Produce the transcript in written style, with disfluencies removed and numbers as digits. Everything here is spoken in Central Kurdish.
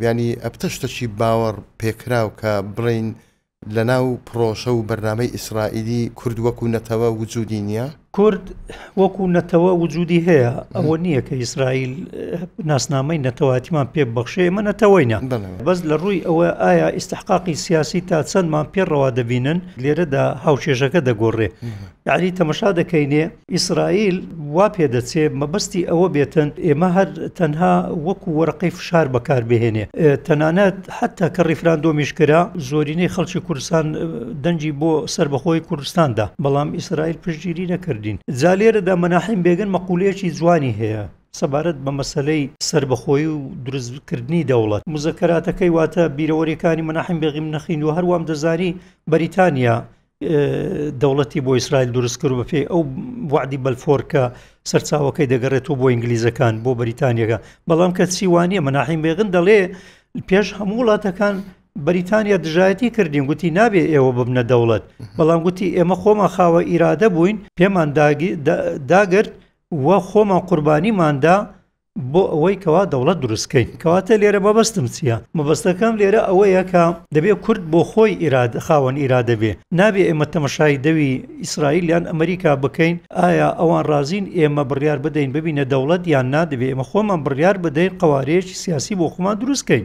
ینی ئەبتەشتەکی باوەڕ پێکراو کە بڕین لەناو پرۆژە و بەرنامەی ئیسرائیلی کورد وەکو نەتەوە وجودی نییە؟ کورد وەکو نەتەوە وجودی هەیە، ئەوە نییە کە ئیسرائیل ناسنامەی نەتەواتیمان پێ بەخشێ، ئێمە نەتەوەینە. بەس لە ڕووی ئەوە ئایا ئیستحقاقی سیاسی تا چەندمان پێڕەوا دەبینن لێرەدا هاوچێژەکە دەگۆڕێ. یعنی تەمەشا دەکەینێ ئیسرائیل وا پێدەچێ مەبەستی ئەوە بێتن ئێمە هەر تەنها وەکو وەرەقەی فشار بەکاربهێنێ، تەنانەت حتا کە ڕیفراندۆمیش کرا زۆرینەی خەڵکی کوردستان دەنجی بۆ سربەخۆی کوردستاندا، بەڵام ئیسرائیل پشتگیری نەکردین. جا لێرەدا مەناحیم بێگن مەقولەیەکی جوانی هەیە سەبارەت بە مەسەلەی سربەخۆیی و دروستکردنی دەوڵەت. مزەکەراتەکەی واتە بیرەوەریەکانی مەناحیم بێغیم نەخین و هەروام دەزانی بەریتانیا دەوڵەتی بۆ ئیسرائیل دروست کرد بە پێی ئەو وعدی بەلفۆر کە سەرچاوەکەی دەگەڕێتەوە بۆ ئینگلیزەکان بۆ بەریتانیەکە. بەڵام کە چیوانیە مەناحیم بێغن دەڵێ پێش هەموو وڵاتەکان بەریتانیا دژایەتی کردین، گوتی نابێ ئێوە ببنە دەوڵەت، بەڵام گوتی ئێمە خۆمان خاوە ئیرادە بووین پێمان داگرت وە خۆمان قوربانیماندا بۆ ئەوەی کەوا دەوڵەت دروستکەین. کەواتە لێرە مەبەستم چییە؟ مەبەستەکەم لێرە ئەوەیە کە دەبێت کورد بۆ خۆی خاوەن ئیرادە بێ، نابێ ئێمە تەمەشای دەوی ئیسرائیل یان ئەمریکا بکەین ئایا ئەوان رازین ئێمە بڕیار بدەین ببینە دەوڵەت یان نادەبێ ئێمە خۆمان بڕیار بدەین قوارەیەکی سیاسی بۆ خۆمان دروستکەین.